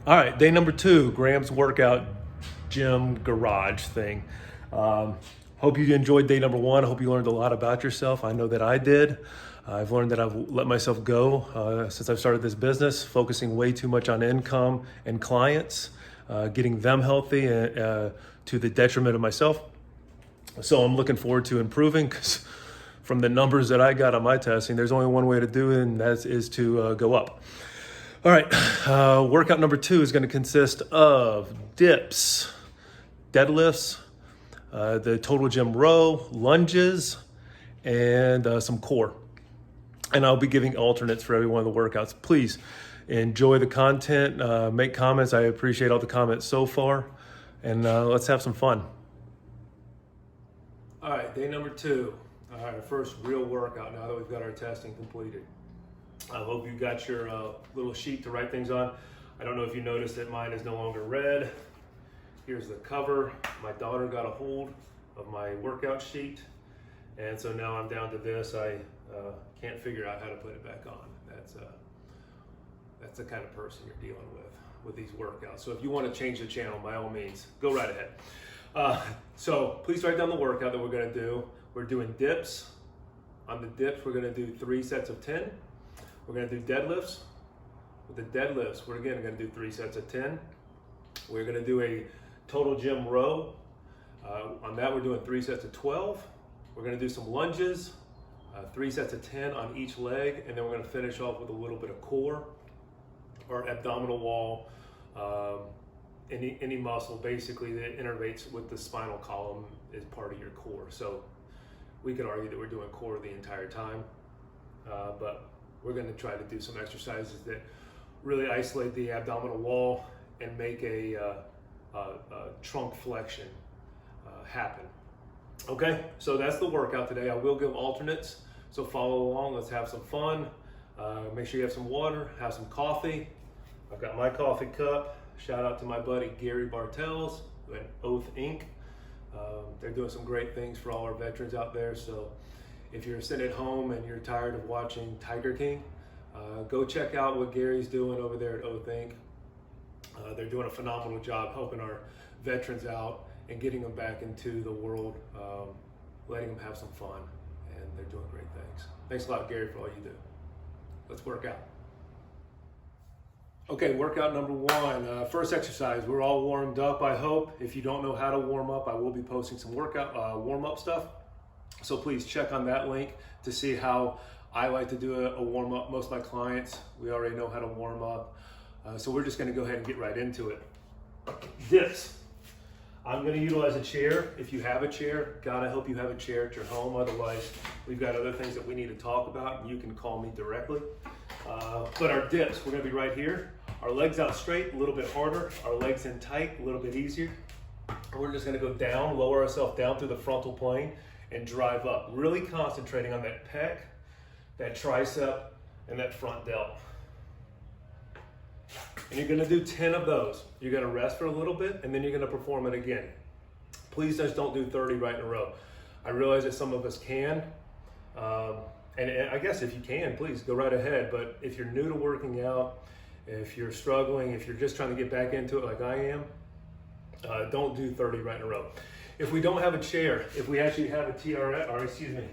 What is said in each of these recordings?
All right, day number 2, Graham's workout gym garage thing. Hope you enjoyed day number 1. I hope you learned a lot about yourself. I know that I did. I've learned that I've let myself go since I've started this business, focusing way too much on income and clients, getting them healthy to the detriment of myself. So I'm looking forward to improving because from the numbers that I got on my testing, there's only one way to do it, and that is to go up. All right, workout number 2 is going to consist of dips, deadlifts, the total gym row, lunges, and some core. And I'll be giving alternates for every one of the workouts. Please enjoy the content, make comments. I appreciate all the comments so far, and let's have some fun. All right, day number 2. All right, our first real workout now that we've got our testing completed. I hope you got your little sheet to write things on. I don't know if you noticed that mine is no longer red. Here's the cover. My daughter got a hold of my workout sheet, and so now I'm down to this. I can't figure out how to put it back on. That's the kind of person you're dealing with these workouts. So if you want to change the channel, by all means, go right ahead. So please write down the workout that we're going to do. We're doing dips. On the dips, we're going to do 3 sets of 10. We're going to do deadlifts. With the deadlifts, we're again going to do 3 sets of 10. We're going to do a total gym row. On that, we're doing 3 sets of 12. We're going to do some lunges, 3 sets of 10 on each leg, and then we're going to finish off with a little bit of core or abdominal wall, any muscle basically that innervates with the spinal column is part of your core. So we could argue that we're doing core the entire time, but we're going to try to do some exercises that really isolate the abdominal wall and make a trunk flexion happen. Okay, so that's the workout today. I will give alternates, so follow along. Let's have some fun. Make sure you have some water, have some coffee. I've got my coffee cup. Shout out to my buddy Gary Bartels at Oath Inc. They're doing some great things for all our veterans out there. So if you're sitting at home and you're tired of watching Tiger King, go check out what Gary's doing over there at Oath Inc. They're doing a phenomenal job helping our veterans out and getting them back into the world, letting them have some fun, and they're doing great things. Thanks a lot, Gary, for all you do. Let's work out. Okay, workout number 1. First exercise. We're all warmed up, I hope. If you don't know how to warm up, I will be posting some workout warm-up stuff. So please check on that link to see how I like to do a warm-up. Most of my clients, we already know how to warm up. So we're just going to go ahead and get right into it. Dips. I'm going to utilize a chair. If you have a chair, God, I hope you have a chair at your home. Otherwise, we've got other things that we need to talk about, and you can call me directly. But our dips, we're going to be right here. Our legs out straight, a little bit harder. Our legs in tight, a little bit easier. We're just going to go down, lower ourselves down through the frontal plane, and drive up. Really concentrating on that pec, that tricep, and that front delt. And you're going to do 10 of those. You're going to rest for a little bit, and then you're going to perform it again. Please just don't do 30 right in a row. I realize that some of us can, and I guess if you can, please go right ahead. But if you're new to working out, if you're struggling, if you're just trying to get back into it like I am, don't do 30 right in a row. If we don't have a chair, if we actually have a TRX, or excuse me,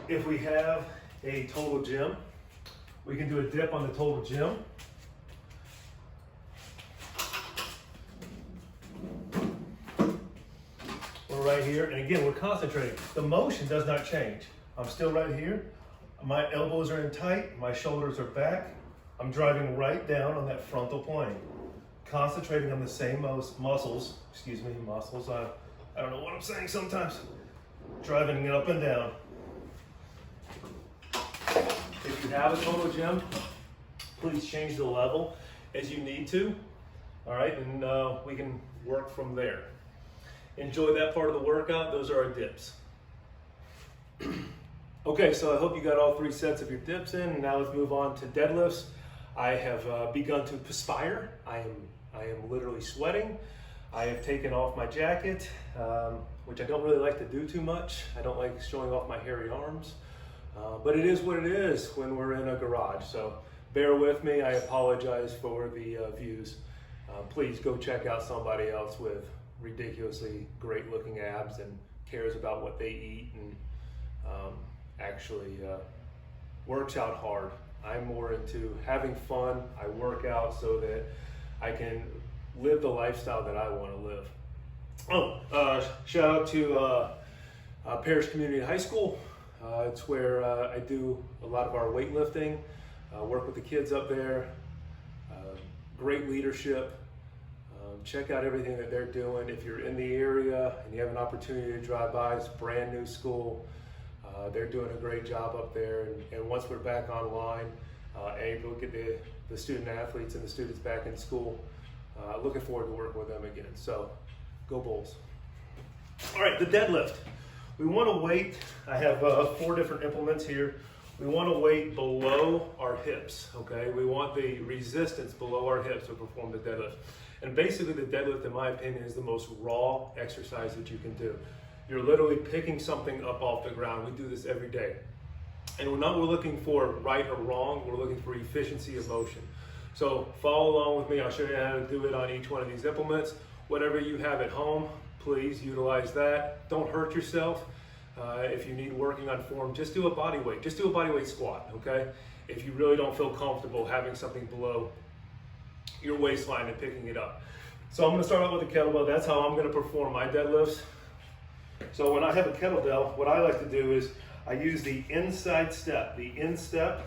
if we have a total gym, we can do a dip on the total gym. We're right here, and again, we're concentrating. The motion does not change. I'm still right here. My elbows are in tight, my shoulders are back. I'm driving right down on that frontal plane. Concentrating on the same muscles, I don't know what I'm saying sometimes. Driving it up and down. If you have a total gym, please change the level as you need to. All right, and we can work from there. Enjoy that part of the workout. Those are our dips. Okay, so I hope you got all 3 sets of your dips in, and now let's move on to deadlifts. I have begun to perspire. I am literally sweating. I have taken off my jacket, which I don't really like to do too much. I don't like showing off my hairy arms, but it is what it is when we're in a garage. So bear with me. I apologize for the views. Please go check out somebody else with ridiculously great looking abs and cares about what they eat and actually works out hard. I'm more into having fun. I work out so that I can live the lifestyle that I want to live. Shout out to Parish Community High School. It's where I do a lot of our weightlifting, work with the kids up there. Great leadership. Check out everything that they're doing. If you're in the area and you have an opportunity to drive by, it's a brand new school. They're doing a great job up there. And once we're back online, able to get the student athletes and the students back in school, looking forward to working with them again. So go Bulls. All right, the deadlift. We want to weight, I have 4 different implements here. We want to weight below our hips, okay? We want the resistance below our hips to perform the deadlift. And basically the deadlift, in my opinion, is the most raw exercise that you can do. You're literally picking something up off the ground. We do this every day. And we're looking for right or wrong, we're looking for efficiency of motion. So follow along with me, I'll show you how to do it on each one of these implements. Whatever you have at home, please utilize that. Don't hurt yourself. If you need working on form, just do a body weight. Just do a body weight squat, okay? If you really don't feel comfortable having something below your waistline and picking it up. So I'm gonna start out with the kettlebell. That's how I'm gonna perform my deadlifts. So when I have a kettlebell, what I like to do is I use the inside step, the instep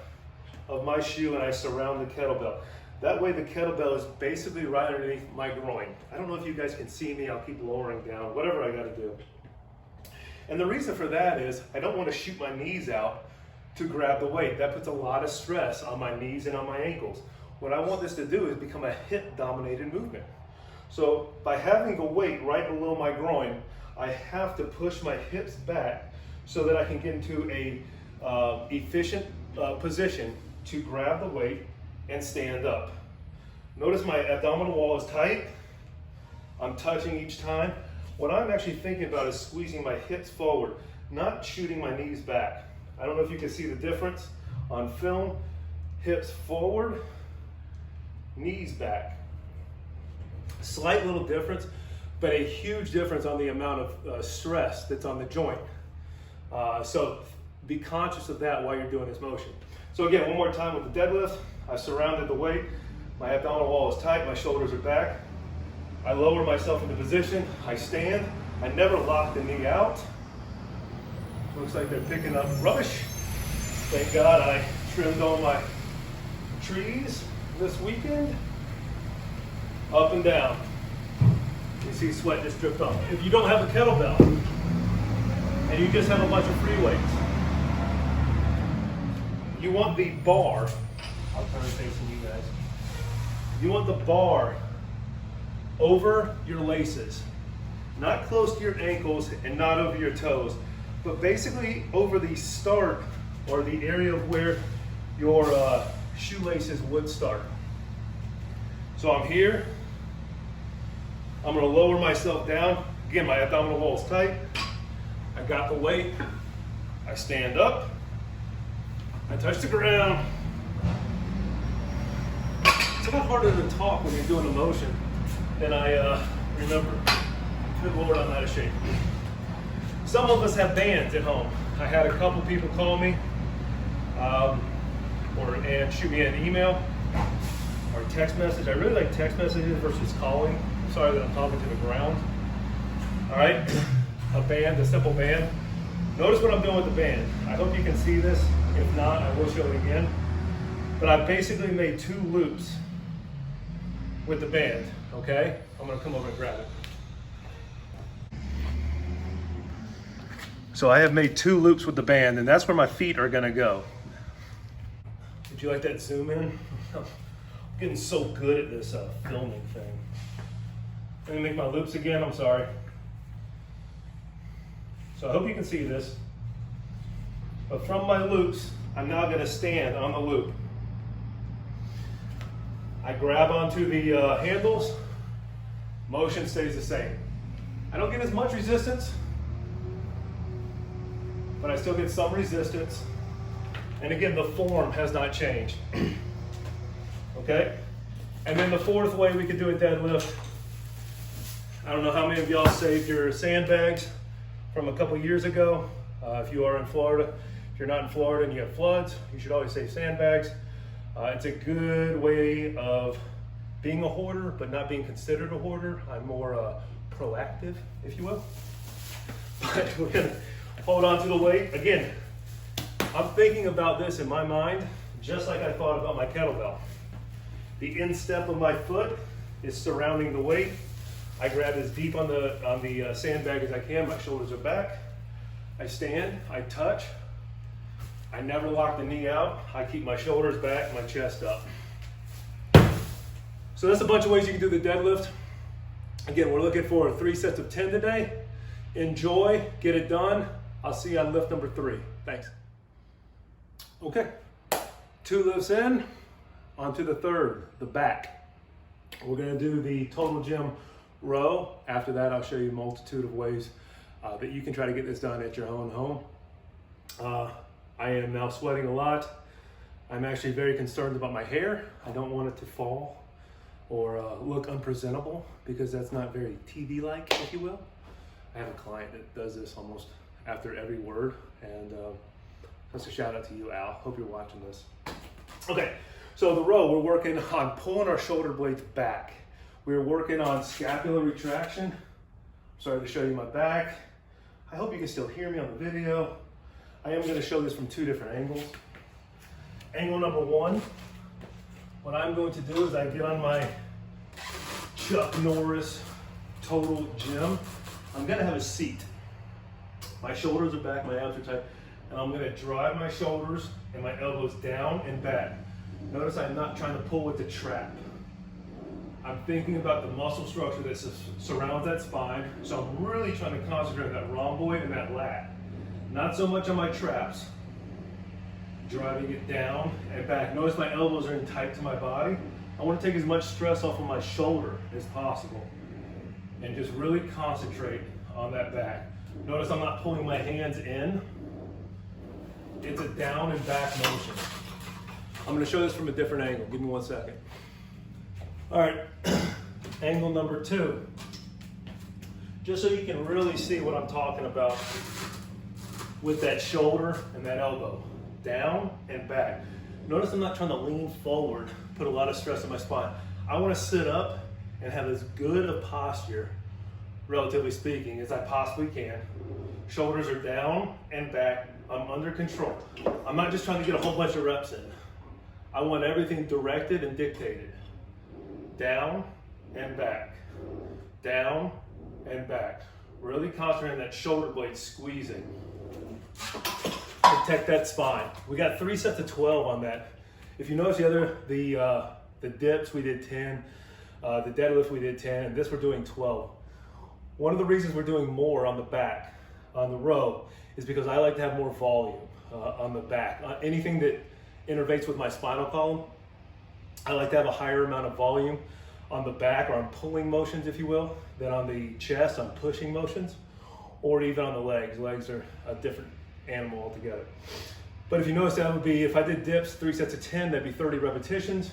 of my shoe, and I surround the kettlebell. That way the kettlebell is basically right underneath my groin. I don't know if you guys can see me, I'll keep lowering down, whatever I gotta do. And the reason for that is I don't want to shoot my knees out to grab the weight. That puts a lot of stress on my knees and on my ankles. What I want this to do is become a hip-dominated movement. So by having the weight right below my groin, I have to push my hips back so that I can get into a efficient position to grab the weight and stand up. Notice my abdominal wall is tight. I'm touching each time. What I'm actually thinking about is squeezing my hips forward, not shooting my knees back. I don't know if you can see the difference on film. Hips forward, knees back. Slight little difference, but a huge difference on the amount of stress that's on the joint. So be conscious of that while you're doing this motion. So again, one more time with the deadlift. I've surrounded the weight. My abdominal wall is tight, my shoulders are back. I lower myself into position, I stand. I never lock the knee out. Looks like they're picking up rubbish. Thank God I trimmed all my trees this weekend. Up and down. You see sweat just dripped off. If you don't have a kettlebell and you just have a bunch of free weights, you want the bar, I'll turn it facing you guys. You want the bar over your laces, not close to your ankles and not over your toes, but basically over the start or the area of where your shoelaces would start. So I'm here, I'm gonna lower myself down. Again, my abdominal wall is tight. I got the weight, I stand up, I touch the ground. It's a lot harder to talk when you're doing a motion than I remember. Good Lord, I'm out of shape. Some of us have bands at home. I had a couple people call me and shoot me an email or text message. I really like text messages versus calling. I'm sorry that I'm talking to the ground. All right, a band, a simple band. Notice what I'm doing with the band. I hope you can see this. If not, I will show it again. But I basically made 2 loops with the band, okay? I'm gonna come over and grab it. So I have made 2 loops with the band, and that's where my feet are gonna go. Would you like that zoom in? I'm getting so good at this filming thing. Let me make my loops again, I'm sorry. So I hope you can see this. But from my loops, I'm now gonna stand on the loop. I grab onto the handles, motion stays the same. I don't get as much resistance, but I still get some resistance. And again, the form has not changed. okay? And then the fourth way we could do a deadlift, I don't know how many of y'all saved your sandbags from a couple years ago. If you are in Florida, if you're not in Florida and you have floods, you should always save sandbags. It's a good way of being a hoarder, but not being considered a hoarder. I'm more proactive, if you will. But we're gonna hold on to the weight. Again, I'm thinking about this in my mind, just like I thought about my kettlebell. The instep of my foot is surrounding the weight. I grab as deep on the sandbag as I can. My shoulders are back. I stand, I touch. I never lock the knee out. I keep my shoulders back, my chest up. So that's a bunch of ways you can do the deadlift. Again, we're looking for 3 sets of 10 today. Enjoy, get it done. I'll see you on lift number 3. Thanks. Okay, 2 lifts in, on to the third, the back. We're gonna do the total gym row. After that, I'll show you a multitude of ways that you can try to get this done at your own home. I am now sweating a lot. I'm actually very concerned about my hair. I don't want it to fall or look unpresentable because that's not very TV-like, if you will. I have a client that does this almost after every word, and that's a shout out to you, Al. Hope you're watching this. Okay, so the row, we're working on pulling our shoulder blades back. We're working on scapular retraction. Sorry to show you my back. I hope you can still hear me on the video. I am going to show this from 2 different angles. Angle number 1, what I'm going to do is I get on my Chuck Norris Total Gym. I'm going to have a seat. My shoulders are back, my abs are tight, and I'm going to drive my shoulders and my elbows down and back. Notice I'm not trying to pull with the trap. I'm thinking about the muscle structure that surrounds that spine, so I'm really trying to concentrate on that rhomboid and that lat. Not so much on my traps. Driving it down and back. Notice my elbows are in tight to my body. I want to take as much stress off of my shoulder as possible and just really concentrate on that back. Notice I'm not pulling my hands in. It's a down and back motion. I'm going to show this from a different angle. Give me 1 second. All right, angle number 2. Just so you can really see what I'm talking about with that shoulder and that elbow. Down and back. Notice I'm not trying to lean forward, put a lot of stress on my spine. I want to sit up and have as good a posture, relatively speaking, as I possibly can. Shoulders are down and back. I'm under control. I'm not just trying to get a whole bunch of reps in. I want everything directed and dictated. Down and back. Down and back. Really concentrating on that shoulder blade squeezing. Protect that spine. We got 3 sets of 12 on that. If you notice the dips, we did 10. The deadlift, we did 10. And this, we're doing 12. One of the reasons we're doing more on the back, on the row, is because I like to have more volume on the back. Anything that innervates with my spinal column, I like to have a higher amount of volume on the back, or on pulling motions, if you will, than on the chest, on pushing motions, or even on the legs. Legs are a different animal altogether. But if you notice, that would be, if I did dips, 3 sets of 10, that'd be 30 repetitions.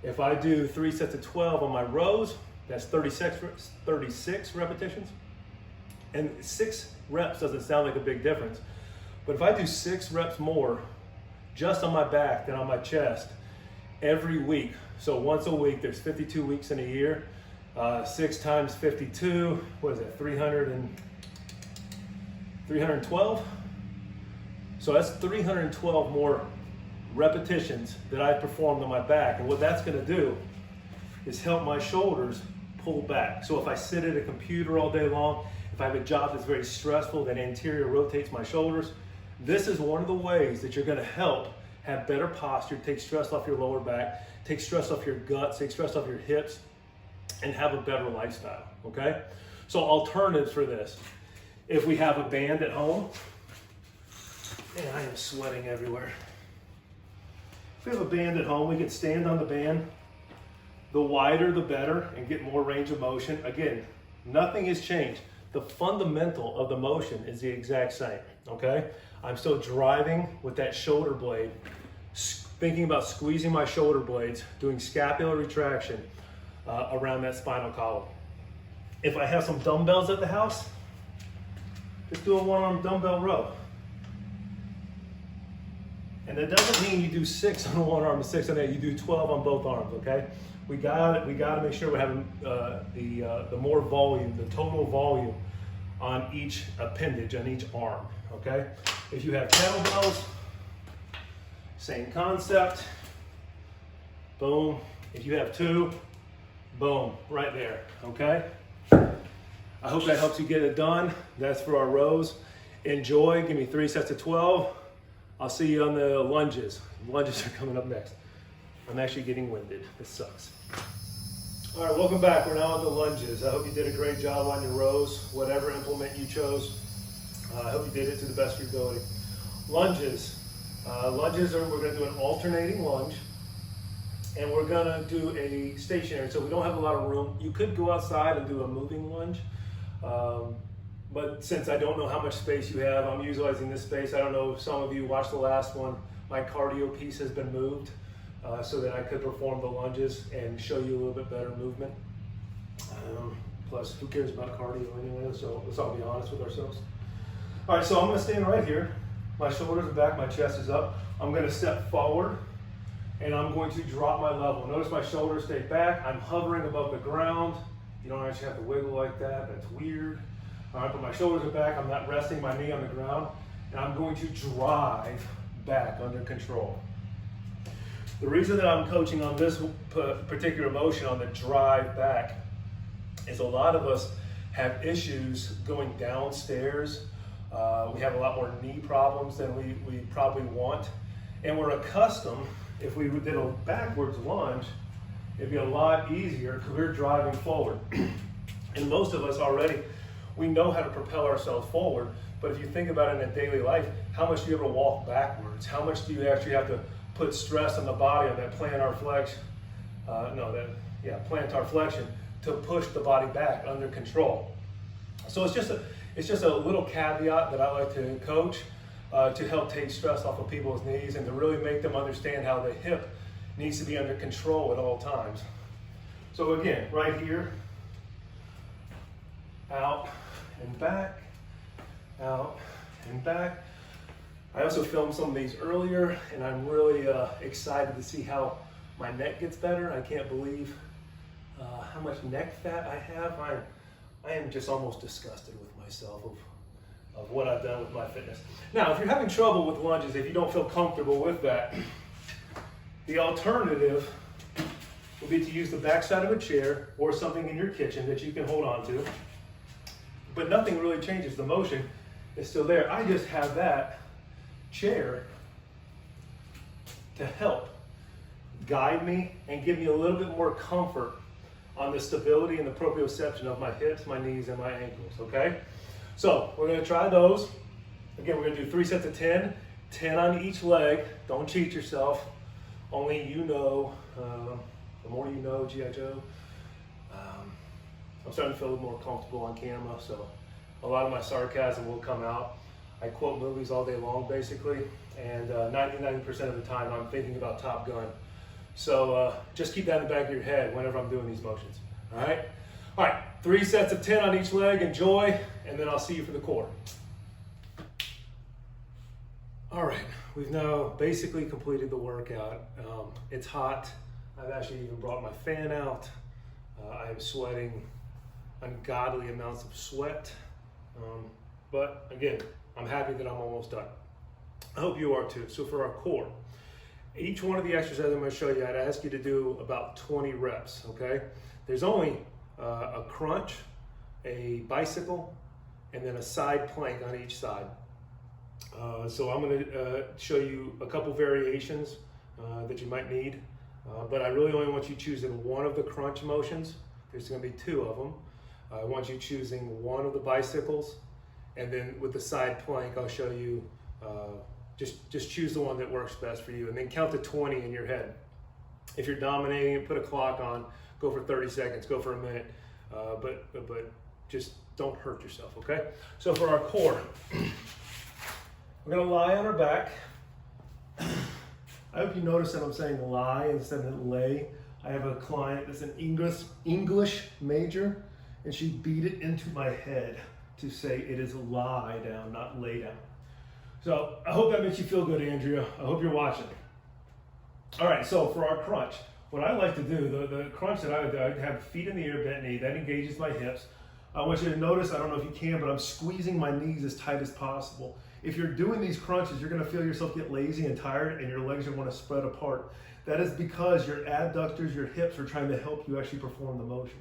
If I do 3 sets of 12 on my rows, that's 36 repetitions. And 6 reps doesn't sound like a big difference. But if I do 6 reps more just on my back than on my chest every week, so once a week, there's 52 weeks in a year, 6 times 52, what is that, 312? So that's 312 more repetitions that I performed on my back. And what that's gonna do is help my shoulders pull back. So if I sit at a computer all day long, if I have a job that's very stressful, that anterior rotates my shoulders, this is one of the ways that you're gonna help have better posture, take stress off your lower back, take stress off your guts, take stress off your hips, and have a better lifestyle, okay? So alternatives for this. If we have a band at home, man, I am sweating everywhere. If we have a band at home, we can stand on the band. The wider, the better, and get more range of motion. Again, nothing has changed. The fundamental of the motion is the exact same, okay? I'm still driving with that shoulder blade thinking about squeezing my shoulder blades, doing scapular retraction around that spinal column. If I have some dumbbells at the house, just do a one-arm dumbbell row. And that doesn't mean you do 6 on one arm and 6 on that. You do 12 on both arms, okay? We got to make sure we're having the more volume, the total volume on each appendage, on each arm, okay? If you have kettlebells, same concept, boom. If you have 2, boom, right there, okay? I hope that helps you get it done. That's for our rows. Enjoy, give me 3 sets of 12. I'll see you on the lunges. Lunges are coming up next. I'm actually getting winded. This sucks. All right, welcome back. We're now on the lunges. I hope you did a great job on your rows, whatever implement you chose. I hope you did it to the best of your ability. Lunges. Lunges are, we're gonna do an alternating lunge, and we're gonna do a stationary, so we don't have a lot of room. You could go outside and do a moving lunge, but since I don't know how much space you have, I'm utilizing this space. I don't know if some of you watched the last one. My cardio piece has been moved so that I could perform the lunges and show you a little bit better movement. Plus, who cares about cardio anyway, so let's all be honest with ourselves. All right, so I'm gonna stand right here. My shoulders are back, my chest is up. I'm gonna step forward and I'm going to drop my level. Notice my shoulders stay back. I'm hovering above the ground. You don't actually have to wiggle like that, that's weird. All right, but my shoulders are back. I'm not resting my knee on the ground, and I'm going to drive back under control. The reason that I'm coaching on this particular motion, on the drive back, is a lot of us have issues going downstairs. We have a lot more knee problems than we probably want, and we're accustomed, if we did a backwards lunge, it'd be a lot easier because we're driving forward. And most of us already, we know how to propel ourselves forward, but if you think about it in a daily life, how much do you ever walk backwards? How much do you actually have to put stress on the body, on that plantar flexion, plantar flexion, to push the body back under control? So it's just a little caveat that I like to coach to help take stress off of people's knees and to really make them understand how the hip needs to be under control at all times. So again, right here, out and back, out and back. I also filmed some of these earlier, and I'm really excited to see how my neck gets better. I can't believe how much neck fat I have. I am just almost disgusted with myself of what I've done with my fitness. Now, if you're having trouble with lunges, if you don't feel comfortable with that, the alternative would be to use the backside of a chair or something in your kitchen that you can hold on to. But nothing really changes. The motion is still there. I just have that chair to help guide me and give me a little bit more comfort on the stability and the proprioception of my hips, my knees, and my ankles, okay? So we're gonna try those. Again, we're gonna do 3 sets of 10, 10 on each leg. Don't cheat yourself. Only you know, the more you know, G.I. Joe. I'm starting to feel a little more comfortable on camera, so a lot of my sarcasm will come out. I quote movies all day long, basically, and 99% of the time I'm thinking about Top Gun. So just keep that in the back of your head whenever I'm doing these motions, all right? All right, 3 sets of 10 on each leg, enjoy, and then I'll see you for the core. All right, we've now basically completed the workout. It's hot. I've actually even brought my fan out. I am sweating ungodly amounts of sweat. But again, I'm happy that I'm almost done. I hope you are too. So for our core, each one of the exercises I'm going to show you, I'd ask you to do about 20 reps, okay? There's only a crunch, a bicycle, and then a side plank on each side. So I'm going to show you a couple variations that you might need, but I really only want you choosing one of the crunch motions. There's going to be 2 of them. I want you choosing one of the bicycles, and then with the side plank, I'll show you, just choose the one that works best for you, and then count to 20 in your head. If you're dominating it, put a clock on, go for 30 seconds, go for a minute, but just don't hurt yourself, okay? So for our core, we're gonna lie on our back. I hope you notice that I'm saying lie instead of lay. I have a client that's an English major, and she beat it into my head to say it is lie down, not lay down. So I hope that makes you feel good, Andrea. I hope you're watching. All right, so for our crunch, what I like to do, the crunch that I would do, I have feet in the air, bent knee, that engages my hips. I want you to notice, I don't know if you can, but I'm squeezing my knees as tight as possible. If you're doing these crunches, you're gonna feel yourself get lazy and tired, and your legs are gonna spread apart. That is because your adductors, your hips are trying to help you actually perform the motion.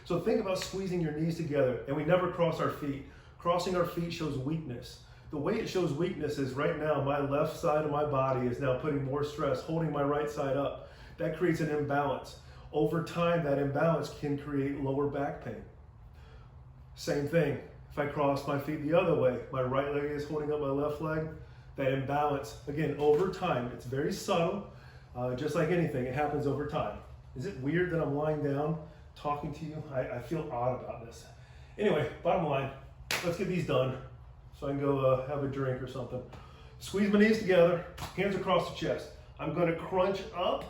So think about squeezing your knees together, and we never cross our feet. Crossing our feet shows weakness. The way it shows weakness is right now, my left side of my body is now putting more stress, holding my right side up. That creates an imbalance. Over time, that imbalance can create lower back pain. Same thing, if I cross my feet the other way, my right leg is holding up my left leg, that imbalance, again, over time, it's very subtle, just like anything, it happens over time. Is it weird that I'm lying down talking to you? I feel odd about this. Anyway, bottom line, let's get these done so I can go have a drink or something. Squeeze my knees together, hands across the chest. I'm gonna crunch up,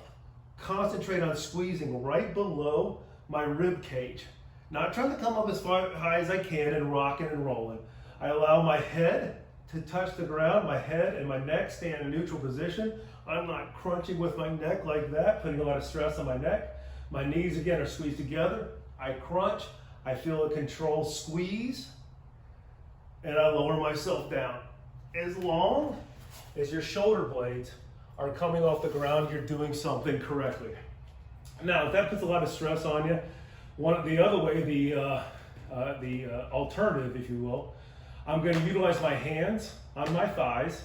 concentrate on squeezing right below my rib cage. Not trying to come up as far high as I can and rocking and rolling. I allow my head to touch the ground, my head and my neck stay in a neutral position. I'm not crunching with my neck like that, putting a lot of stress on my neck. My knees again are squeezed together. I crunch, I feel a controlled squeeze, and I lower myself down. As long as your shoulder blades are coming off the ground, you're doing something correctly. Now, if that puts a lot of stress on you, the other way, the alternative, if you will, I'm going to utilize my hands on my thighs,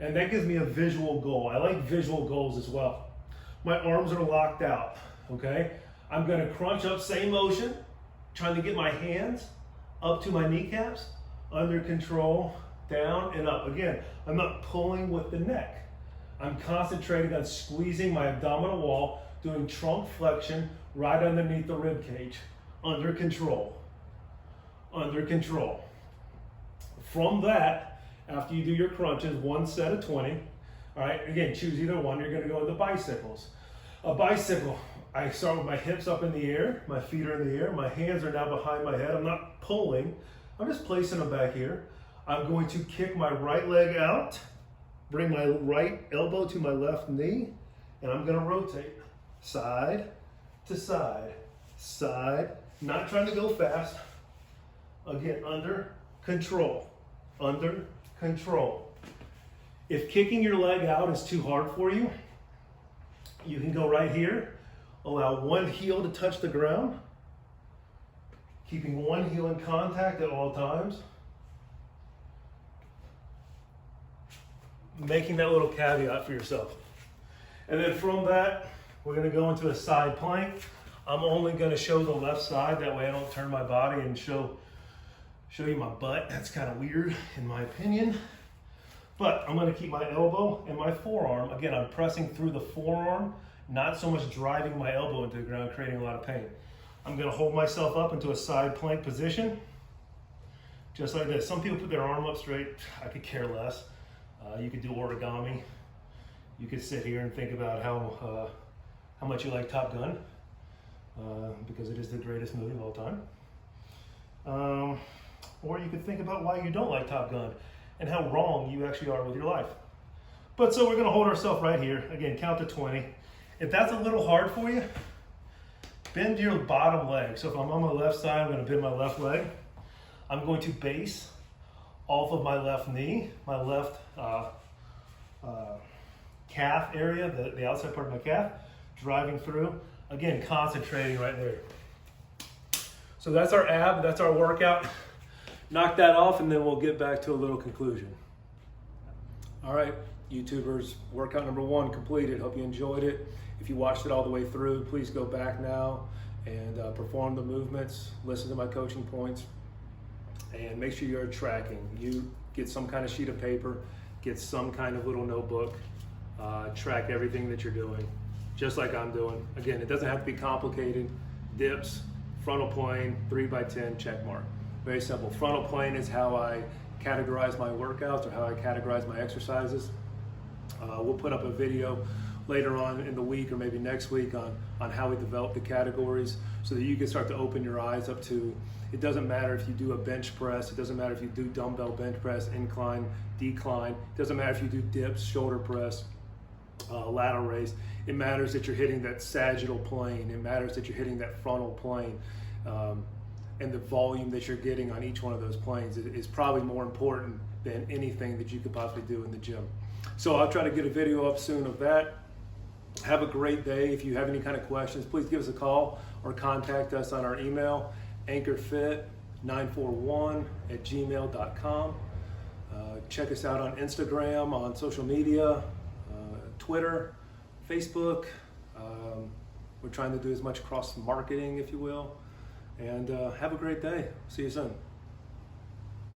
and that gives me a visual goal. I like visual goals as well. My arms are locked out, okay? I'm going to crunch up, same motion, trying to get my hands up to my kneecaps, under control, down and up. Again, I'm not pulling with the neck. I'm concentrating on squeezing my abdominal wall, doing trunk flexion right underneath the rib cage. Under control. Under control. From that, after you do your crunches, one set of 20. All right, again, choose either one. You're gonna go with the bicycles. A bicycle, I start with my hips up in the air, my feet are in the air, my hands are now behind my head. I'm not pulling, I'm just placing them back here. I'm going to kick my right leg out, bring my right elbow to my left knee, and I'm gonna rotate side to side, side, not trying to go fast. Again, under control, under control. If kicking your leg out is too hard for you, you can go right here, allow one heel to touch the ground, keeping one heel in contact at all times. Making that little caveat for yourself. And then from that, we're gonna go into a side plank. I'm only gonna show the left side, that way I don't turn my body and show you my butt. That's kind of weird in my opinion. But I'm gonna keep my elbow and my forearm. Again, I'm pressing through the forearm, not so much driving my elbow into the ground, creating a lot of pain. I'm gonna hold myself up into a side plank position, just like this. Some people put their arm up straight. I could care less. You could do origami. You could sit here and think about how much you like Top Gun, because it is the greatest movie of all time. Or you could think about why you don't like Top Gun and how wrong you actually are with your life. But so we're gonna hold ourselves right here. Again, count to 20. If that's a little hard for you, bend your bottom leg. So if I'm on my left side, I'm gonna bend my left leg. I'm going to base off of my left knee, my left calf area, the outside part of my calf, driving through. Again, concentrating right there. So that's our ab, that's our workout. Knock that off and then we'll get back to a little conclusion. All right, YouTubers, workout number 1 completed. Hope you enjoyed it. If you watched it all the way through, please go back now and perform the movements, listen to my coaching points, and make sure you're tracking. You get some kind of sheet of paper, get some kind of little notebook, track everything that you're doing, just like I'm doing. Again, it doesn't have to be complicated. Dips, frontal plane, 3x10, check mark. Very simple. Frontal plane is how I categorize my workouts or how I categorize my exercises. We'll put up a video later on in the week or maybe next week on how we develop the categories so that you can start to open your eyes up to, it doesn't matter if you do a bench press, it doesn't matter if you do dumbbell bench press, incline, decline, it doesn't matter if you do dips, shoulder press, lateral raise. It matters that you're hitting that sagittal plane. It matters that you're hitting that frontal plane. And the volume that you're getting on each one of those planes is probably more important than anything that you could possibly do in the gym. So I'll try to get a video up soon of that. Have a great day. If you have any kind of questions, please give us a call or contact us on our email, anchorfit941@gmail.com. Check us out on Instagram, on social media, Twitter, Facebook. We're trying to do as much cross marketing, if you will. And have a great day. See you soon.